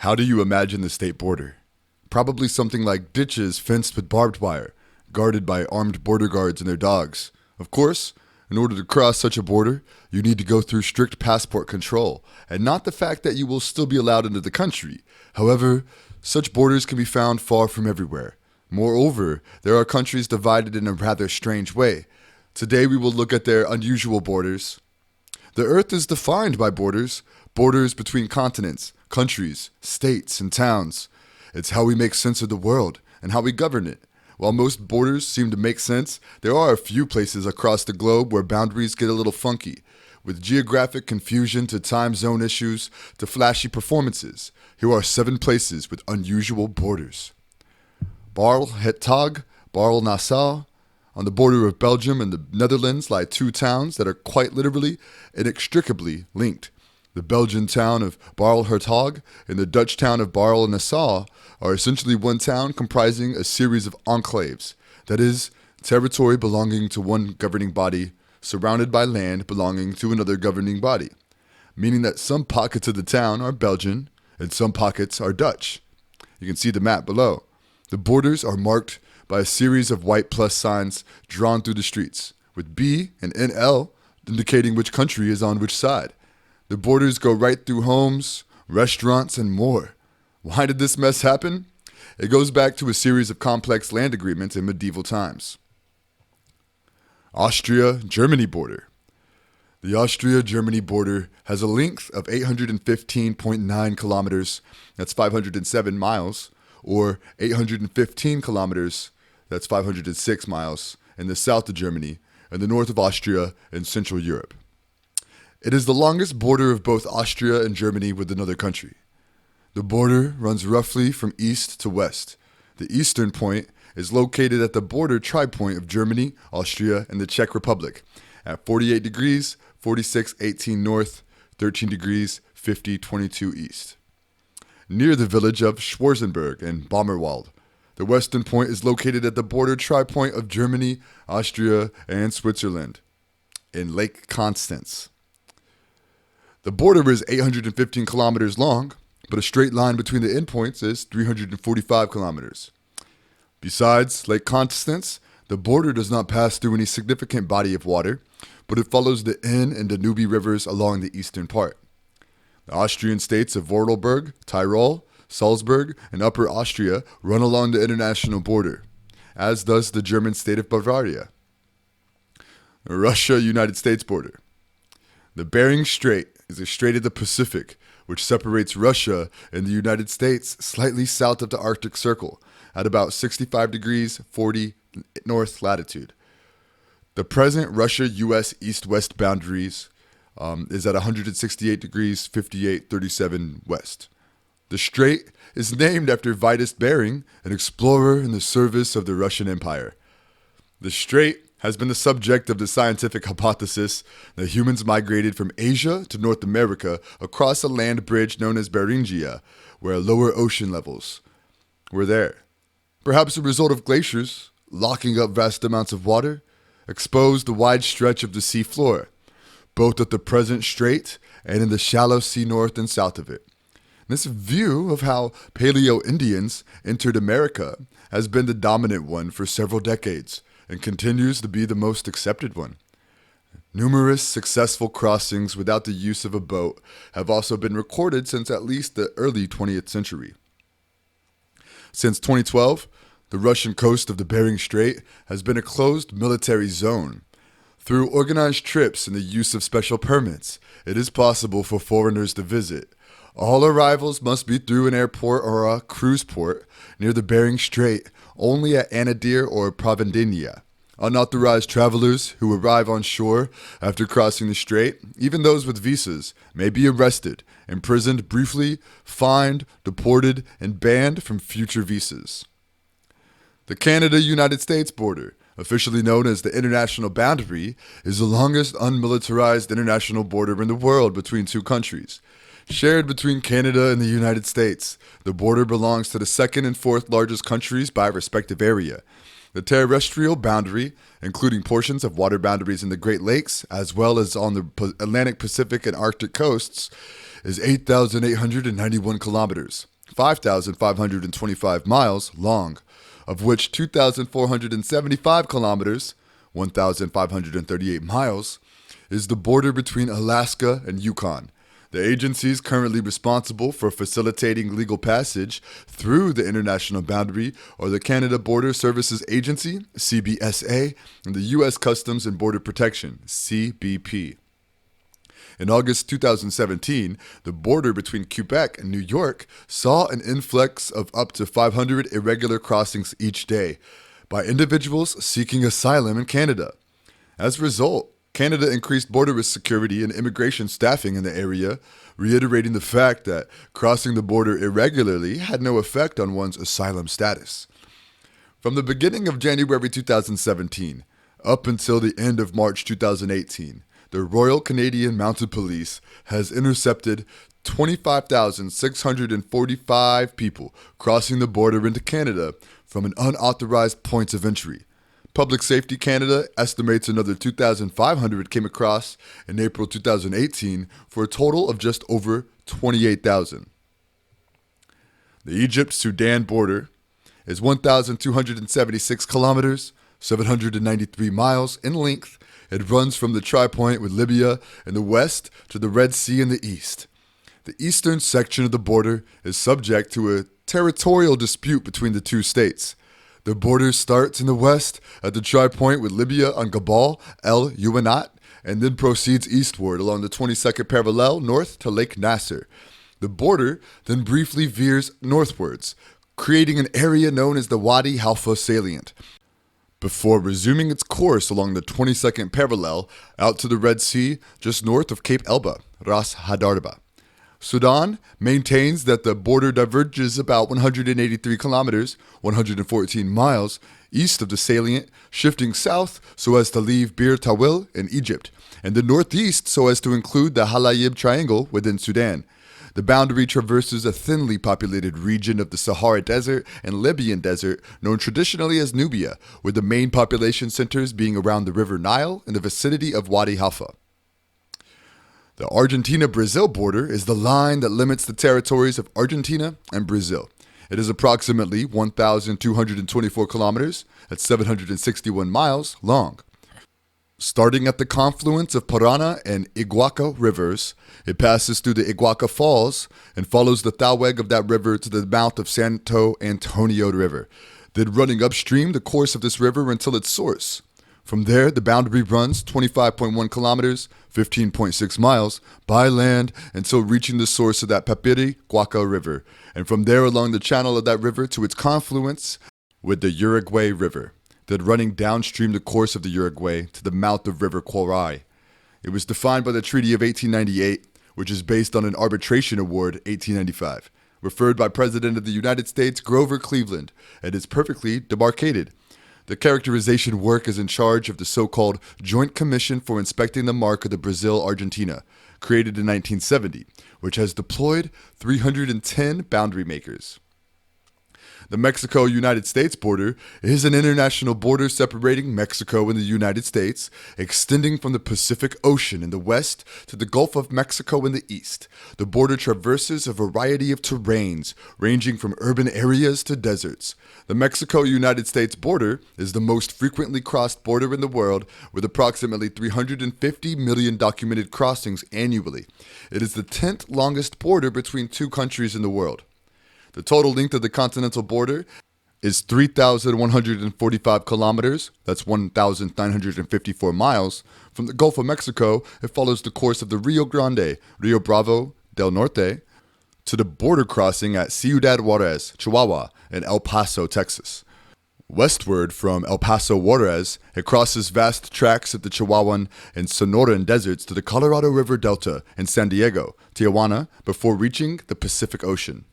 How do you imagine the state border? Probably something like ditches fenced with barbed wire, guarded by armed border guards and their dogs. Of course, in order to cross such a border, you need to go through strict passport control, and not the fact that you will still be allowed into the country. However, such borders can be found far from everywhere. Moreover, there are countries divided in a rather strange way. Today we will look at their unusual borders. The earth is defined by borders, borders between continents, countries, states, and towns. It's how we make sense of the world and how we govern it. While most borders seem to make sense, there are a few places across the globe where boundaries get a little funky, with geographic confusion to time zone issues to flashy performances. Here are 7 places with unusual borders. Barl-het-Tag, Barl-Nassau. On the border of Belgium and the Netherlands lie 2 towns that are quite literally, inextricably linked. The Belgian town of Barl-Hertog and the Dutch town of Barl-Nassau are essentially one town comprising a series of enclaves, that is, territory belonging to one governing body, surrounded by land belonging to another governing body, meaning that some pockets of the town are Belgian and some pockets are Dutch. You can see the map below. The borders are marked by a series of white plus signs drawn through the streets, with B and NL indicating which country is on which side. The borders go right through homes, restaurants, and more. Why did this mess happen? It goes back to a series of complex land agreements in medieval times. Austria-Germany border. The Austria-Germany border has a length of 815.9 kilometers, that's 507 miles, or 815 kilometers, that's 506 miles, in the south of Germany and the north of Austria in Central Europe. It is the longest border of both Austria and Germany with another country. The border runs roughly from east to west. The eastern point is located at the border tri-point of Germany, Austria, and the Czech Republic at 48 degrees, 46:18 north, 13 degrees, 50:22 east. Near the village of Schwarzenberg and Bommerwald, the western point is located at the border tri-point of Germany, Austria, and Switzerland in Lake Constance. The border is 815 kilometers long, but a straight line between the endpoints is 345 kilometers. Besides Lake Constance, the border does not pass through any significant body of water, but it follows the Inn and Danube rivers along the eastern part. The Austrian states of Vorarlberg, Tyrol, Salzburg, and Upper Austria run along the international border, as does the German state of Bavaria. The Russia-United States border. The Bering Strait is a strait of the Pacific, which separates Russia and the United States slightly south of the Arctic Circle at about 65 degrees 40 north latitude. The present Russia-U.S. east-west boundaries is at 168 degrees 58:37 west. The strait is named after Vitus Bering, an explorer in the service of the Russian Empire. The strait has been the subject of the scientific hypothesis that humans migrated from Asia to North America across a land bridge known as Beringia, where lower ocean levels were there. Perhaps a result of glaciers locking up vast amounts of water exposed the wide stretch of the sea floor, both at the present strait and in the shallow sea north and south of it. This view of how Paleo-Indians entered America has been the dominant one for several decades and continues to be the most accepted one. Numerous successful crossings without the use of a boat have also been recorded since at least the early 20th century. Since 2012, the Russian coast of the Bering Strait has been a closed military zone. Through organized trips and the use of special permits, it is possible for foreigners to visit. All arrivals must be through an airport or a cruise port near the Bering Strait, only at Anadyr or Providencia. Unauthorized travelers who arrive on shore after crossing the strait, even those with visas, may be arrested, imprisoned briefly, fined, deported, and banned from future visas. The Canada-United States border, officially known as the international boundary, is the longest unmilitarized international border in the world between 2 countries. Shared between Canada and the United States, the border belongs to the 2nd and 4th largest countries by respective area. The terrestrial boundary, including portions of water boundaries in the Great Lakes, as well as on the Atlantic, Pacific, and Arctic coasts, is 8,891 kilometers, 5,525 miles long, of which 2,475 kilometers, 1,538 miles, is the border between Alaska and Yukon. The agency is currently responsible for facilitating legal passage through the international boundary are the Canada Border Services Agency, CBSA, and the U.S. Customs and Border Protection, CBP. In August 2017, the border between Quebec and New York saw an influx of up to 500 irregular crossings each day by individuals seeking asylum in Canada. As a result, Canada increased border security and immigration staffing in the area, reiterating the fact that crossing the border irregularly had no effect on one's asylum status. From the beginning of January 2017 up until the end of March 2018, the Royal Canadian Mounted Police has intercepted 25,645 people crossing the border into Canada from an unauthorized points of entry. Public Safety Canada estimates another 2,500 came across in April 2018 for a total of just over 28,000. The Egypt-Sudan border is 1,276 kilometers, 793 miles in length. It runs from the tri-point with Libya in the west to the Red Sea in the east. The eastern section of the border is subject to a territorial dispute between the two states. The border starts in the west at the tri-point with Libya on Gabal El Uwanat and then proceeds eastward along the 22nd parallel north to Lake Nasser. The border then briefly veers northwards, creating an area known as the Wadi Halfa salient, before resuming its course along the 22nd parallel out to the Red Sea just north of Cape Elba, Ras Hadarba. Sudan maintains that the border diverges about 183 kilometers, 114 miles, east of the salient, shifting south so as to leave Bir Tawil in Egypt, and the northeast so as to include the Halayib Triangle within Sudan. The boundary traverses a thinly populated region of the Sahara Desert and Libyan Desert known traditionally as Nubia, with the main population centers being around the River Nile in the vicinity of Wadi Halfa. The Argentina-Brazil border is the line that limits the territories of Argentina and Brazil. It is approximately 1,224 kilometers, that's 761 miles, long. Starting at the confluence of Parana and Iguaca rivers, it passes through the Iguaca Falls and follows the Thalweg of that river to the mouth of Santo Antonio River, then running upstream the course of this river until its source. From there, the boundary runs 25.1 kilometers, 15.6 miles, by land until reaching the source of that Papiri-Guaca River, and from there along the channel of that river to its confluence with the Uruguay River, then running downstream the course of the Uruguay to the mouth of River Quauray. It was defined by the Treaty of 1898, which is based on an arbitration award 1895, referred by President of the United States Grover Cleveland, and is perfectly demarcated. The characterization work is in charge of the so-called Joint Commission for Inspecting the Mark of the Brazil-Argentina, created in 1970, which has deployed 310 boundary makers. The Mexico-United States border is an international border separating Mexico and the United States, extending from the Pacific Ocean in the west to the Gulf of Mexico in the east. The border traverses a variety of terrains, ranging from urban areas to deserts. The Mexico-United States border is the most frequently crossed border in the world, with approximately 350 million documented crossings annually. It is the 10th longest border between two countries in the world. The total length of the continental border is 3,145 kilometers, that's 1,954 miles. From the Gulf of Mexico, it follows the course of the Rio Grande, Rio Bravo del Norte, to the border crossing at Ciudad Juarez, Chihuahua, and El Paso, Texas. Westward from El Paso Juarez, it crosses vast tracts of the Chihuahuan and Sonoran deserts to the Colorado River Delta and San Diego, Tijuana, before reaching the Pacific Ocean.